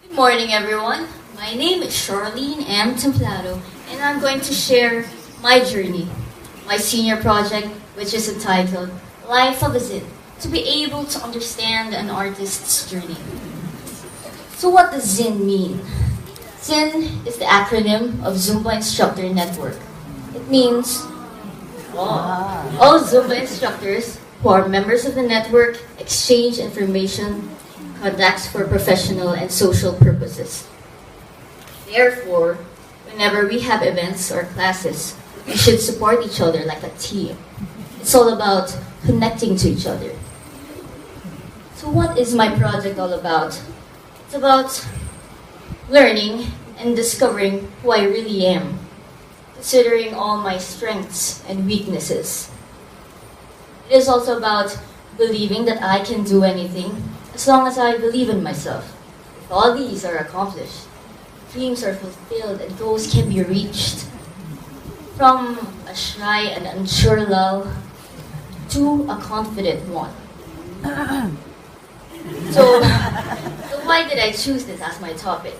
Good morning, everyone. My name is Charlene M. Templado, and I'm going to share my journey, my senior project, which is entitled Life of a ZIN, to be able to understand an artist's journey. So what does ZIN mean? ZIN is the acronym of Zumba Instructor Network. It means all Zumba instructors who are members of the network exchange information, conducts for professional and social purposes. Therefore, whenever we have events or classes, we should support each other like a team. It's all about connecting to each other. So what is my project all about? It's about learning and discovering who I really am, considering all my strengths and weaknesses. It is also about believing that I can do anything as long as I believe in myself. If all these are accomplished, dreams are fulfilled and goals can be reached. From a shy and unsure love to a confident one. So why did I choose this as my topic?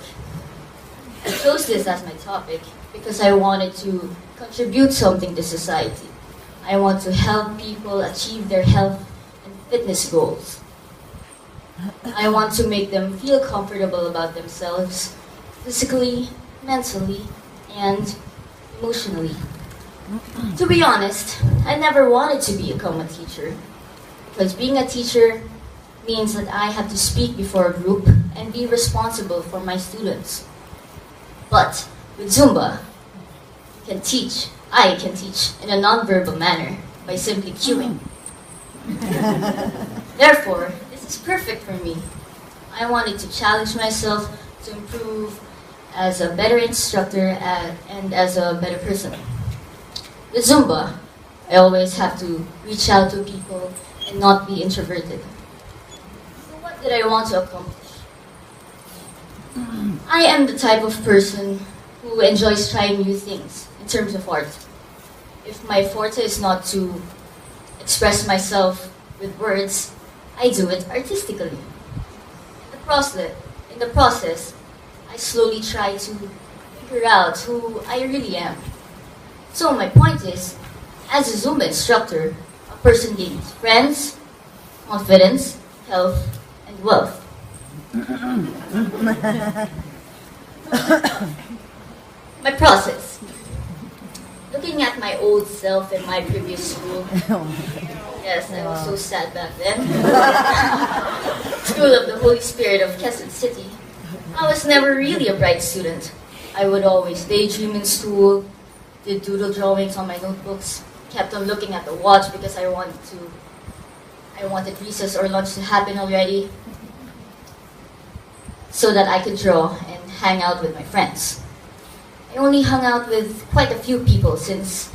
I chose this as my topic because I wanted to contribute something to society. I want to help people achieve their health and fitness goals. I want to make them feel comfortable about themselves, physically, mentally, and emotionally. To be honest, I never wanted to become a teacher, because being a teacher means that I have to speak before a group and be responsible for my students. But with Zumba, I can teach in a non-verbal manner by simply cueing. Therefore, this is perfect for me. I wanted to challenge myself to improve as a better instructor and as a better person. With Zumba, I always have to reach out to people and not be introverted. So what did I want to accomplish? I am the type of person who enjoys trying new things in terms of art. If my forte is not to express myself with words, I do it artistically. In the process, I slowly try to figure out who I really am. So my point is, as a Zumba instructor, a person gains friends, confidence, health, and wealth. My process. Looking at my old self in my previous school. Yes, I was so sad back then. School of the Holy Spirit of Quezon City. I was never really a bright student. I would always daydream in school, did doodle drawings on my notebooks, kept on looking at the watch because I wanted recess or lunch to happen already, so that I could draw and hang out with my friends. I only hung out with quite a few people since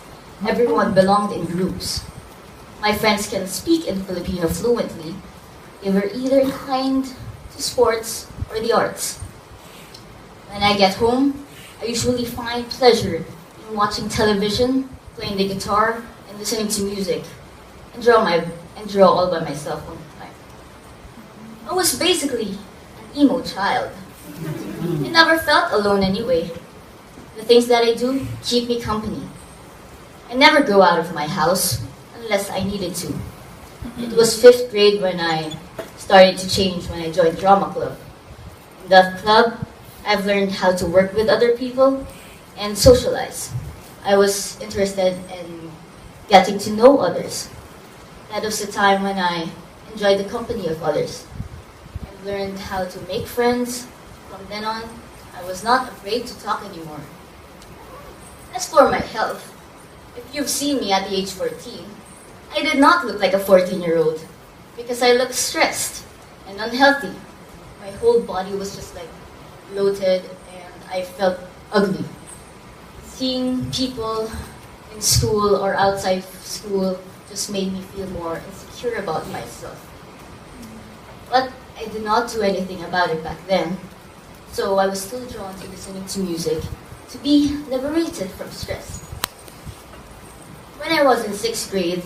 everyone belonged in groups. My friends can speak in Filipino fluently. They were either inclined to sports or the arts. When I get home, I usually find pleasure in watching television, playing the guitar, and listening to music, and draw all by myself all the time. I was basically an emo child. I never felt alone anyway. The things that I do keep me company. I never go out of my house unless I needed to. It was 5th grade when I started to change when I joined drama club. In that club, I've learned how to work with other people and socialize. I was interested in getting to know others. That was the time when I enjoyed the company of others. I learned how to make friends. From then on, I was not afraid to talk anymore. As for my health, if you've seen me at the age 14, I did not look like a 14-year-old because I looked stressed and unhealthy. My whole body was just like bloated and I felt ugly. Seeing people in school or outside school just made me feel more insecure about myself. But I did not do anything about it back then, so I was still drawn to listening to music to be liberated from stress. When I was in 6th grade,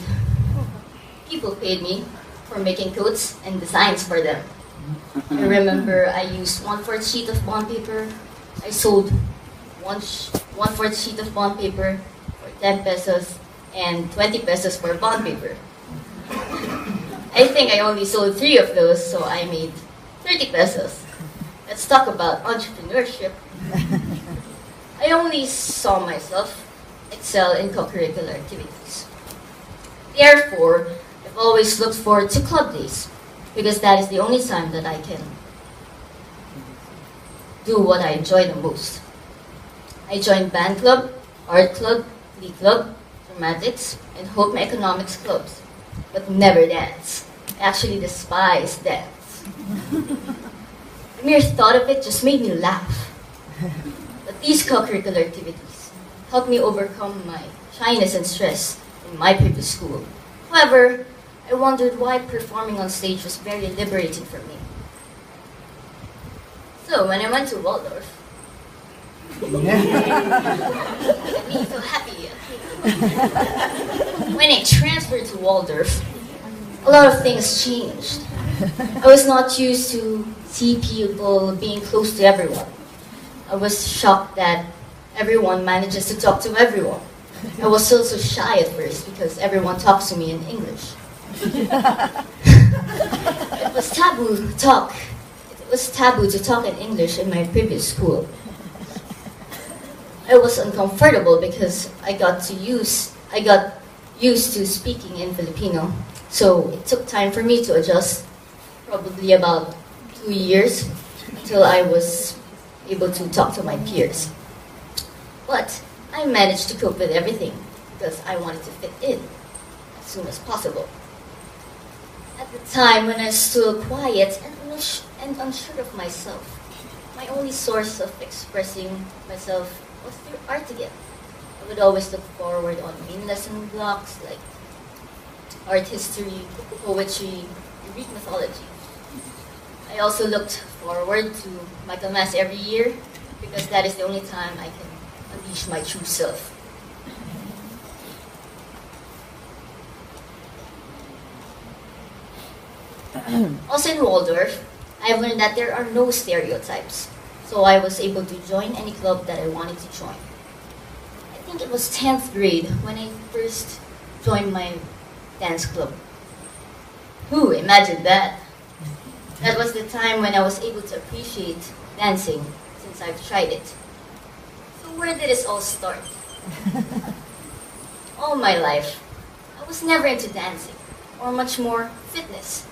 people paid me for making coats and designs for them. I remember I used 1/4 sheet of bond paper. I sold 1/4 sheet of bond paper for 10 pesos and 20 pesos for bond paper. I think I only sold 3 of those, so I made 30 pesos. Let's talk about entrepreneurship. I only saw myself excel in co-curricular activities. Therefore, I've always looked forward to club days, because that is the only time that I can do what I enjoy the most. I joined band club, art club, glee club, dramatics, and home economics clubs, but never dance. I actually despise dance. The mere thought of it just made me laugh. But these co-curricular activities helped me overcome my shyness and stress in my previous school. However, I wondered why performing on stage was very liberating for me. So when I went to Waldorf, made me so happy. When I transferred to Waldorf, a lot of things changed. I was not used to see people being close to everyone. I was shocked that everyone manages to talk to everyone. I was so shy at first because everyone talks to me in English. It was taboo to talk. It was taboo to talk in English in my previous school. I was uncomfortable because I got used to speaking in Filipino, so it took time for me to adjust, probably about 2 years, until I was able to talk to my peers. But I managed to cope with everything because I wanted to fit in as soon as possible. At the time when I was still quiet and unsure of myself, my only source of expressing myself was through art again. I would always look forward on main lesson blocks like art history, poetry, Greek mythology. I also looked forward to Michael Mass every year because that is the only time I can unleash my true self. Also in Waldorf, I've learned that there are no stereotypes, so I was able to join any club that I wanted to join. I think it was 10th grade when I first joined my dance club. Who imagined that? That was the time when I was able to appreciate dancing since I've tried it. So where did this all start? All my life, I was never into dancing, or much more fitness.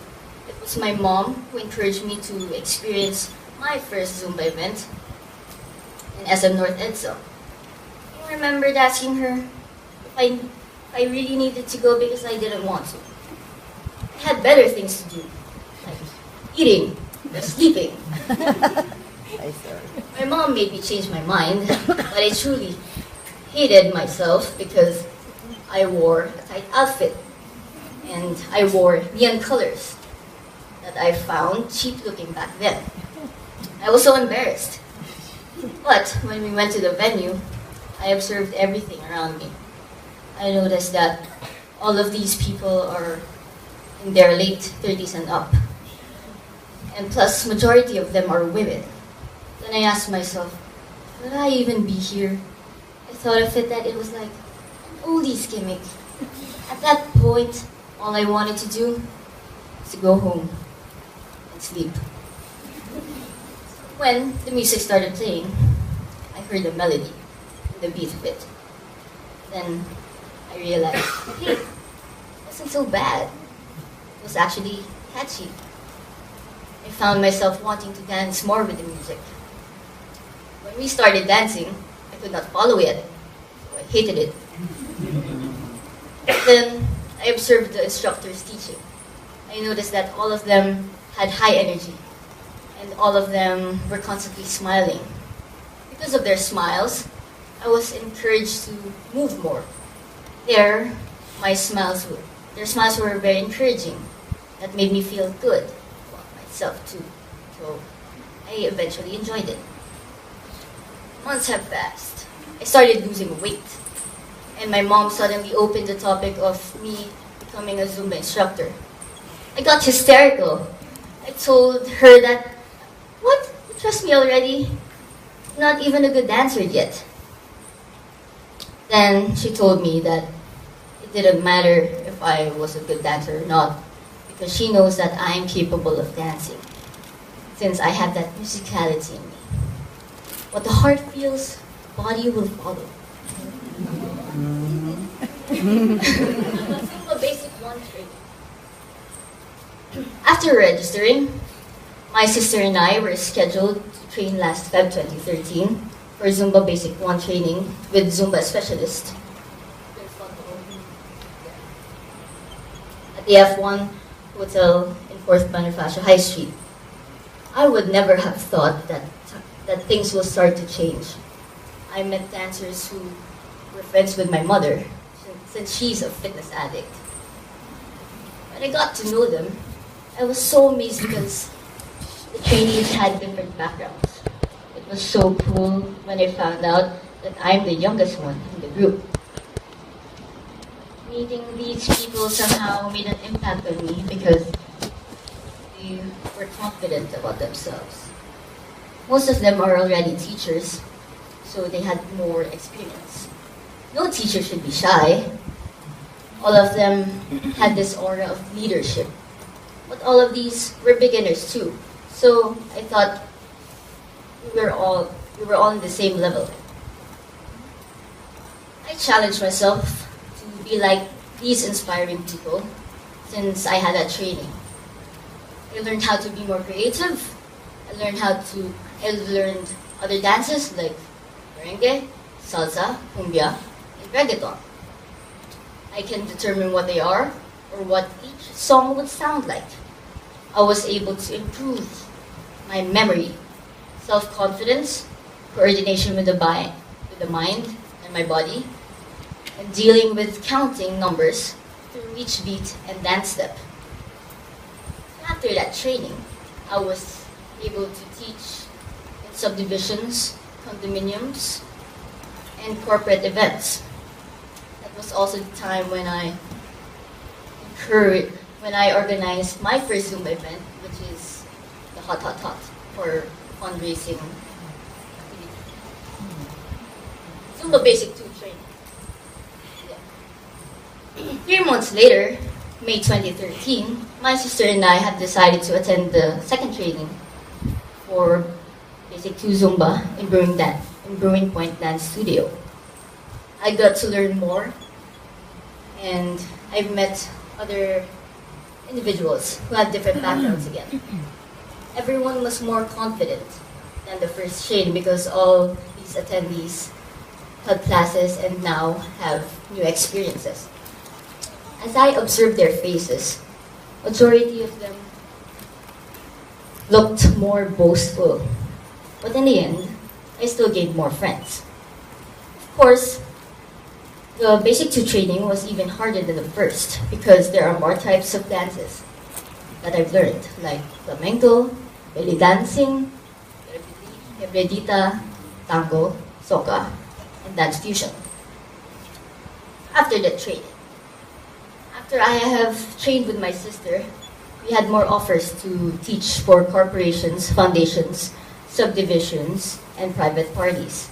It was my mom who encouraged me to experience my first Zumba event in SM North EDSA. I remembered asking her if I really needed to go because I didn't want to. I had better things to do, like eating or sleeping. My mom made me change my mind, but I truly hated myself because I wore a tight outfit and I wore neon colors that I found cheap looking back then. I was so embarrassed. But when we went to the venue, I observed everything around me. I noticed that all of these people are in their late 30s and up. And plus, majority of them are women. Then I asked myself, would I even be here? I thought of it that it was like an oldies gimmick. At that point, all I wanted to do was to go home and sleep. When the music started playing, I heard the melody, the beat of it. Then I realized, hey, it wasn't so bad. It was actually catchy. I found myself wanting to dance more with the music. When we started dancing, I could not follow it, so I hated it. Then I observed the instructors teaching. I noticed that all of them had high energy, and all of them were constantly smiling. Because of their smiles, I was encouraged to move more. Their smiles were very encouraging. That made me feel good about myself too. So I eventually enjoyed it. Months have passed. I started losing weight. And my mom suddenly opened the topic of me becoming a Zumba instructor. I got hysterical. I told her that, what? You trust me already? Not even a good dancer yet. Then she told me that it didn't matter if I was a good dancer or not, because she knows that I'm capable of dancing, since I have that musicality in me. What the heart feels, the body will follow. Zumba Basic 1 training. After registering, my sister and I were scheduled to train last Feb 2013 for Zumba Basic 1 training with Zumba specialist at the F1 Hotel in 4th Bonifacio High Street. I would never have thought that things will start to change. I met dancers who were friends with my mother, since she's a fitness addict. When I got to know them, I was so amazed because the trainees had different backgrounds. It was so cool when I found out that I'm the youngest one in the group. Meeting these people somehow made an impact on me because they were confident about themselves. Most of them are already teachers, so they had more experience. No teacher should be shy. All of them had this aura of leadership. But all of these were beginners too. So I thought we were all on the same level. I challenged myself to be like these inspiring people since I had that training. I learned how to be more creative. I learned other dances like merengue, salsa, cumbia, and reggaeton. I can determine what they are or what each song would sound like. I was able to improve my memory, self-confidence, coordination with the mind and my body, and dealing with counting numbers through each beat and dance step. After that training, I was able to teach in subdivisions, condominiums, and corporate events. That was also the time when I organized my first Zumba event, which is the Hot Hot Hot for fundraising. Zumba Basic 2 training. Yeah. 3 months later, May 2013, my sister and I had decided to attend the second training for Basic 2 Zumba in Brewing Point Dance Studio. I got to learn more, and I've met other individuals who had different backgrounds again. Everyone was more confident than the first training because all these attendees had classes and now have new experiences. As I observed their faces, majority of them looked more boastful. But in the end, I still gained more friends. Of course, the Basic 2 training was even harder than the first because there are more types of dances that I've learned, like flamenco, belly dancing, hebredita, tango, soca, and dance fusion. After the training, after I have trained with my sister, we had more offers to teach for corporations, foundations, subdivisions, and private parties.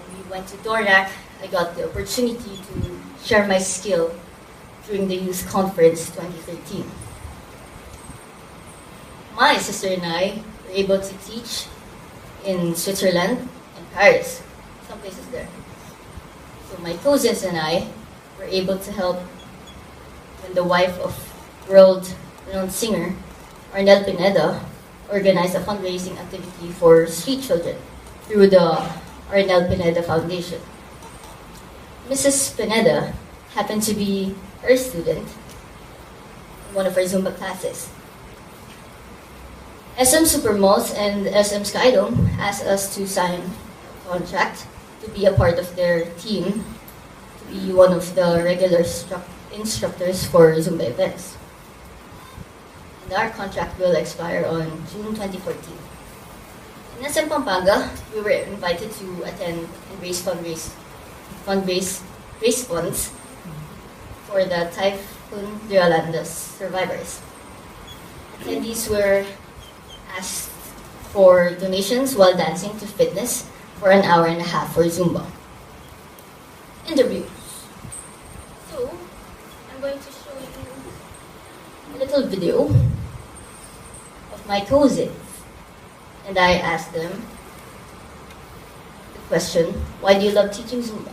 When we went to Dorac, I got the opportunity to share my skill during the Youth Conference 2013. My sister and I were able to teach in Switzerland and Paris, some places there. So my cousins and I were able to help when the wife of world-renowned singer Arnel Pineda organized a fundraising activity for street children through the Arnel Pineda Foundation. Mrs. Pineda happened to be her student in one of her Zumba classes. SM Supermalls and SM Skydome asked us to sign a contract to be a part of their team, to be one of the regular instructors for Zumba events. And our contract will expire on June 2014. In SM Pampanga, we were invited to attend and raise funds for the Typhoon Yolanda survivors. Attendees were asked for donations while dancing to fitness for an hour and a half for Zumba. Interviews. So, I'm going to show you a little video of my cousins. And I asked them the question, why do you love teaching Zumba?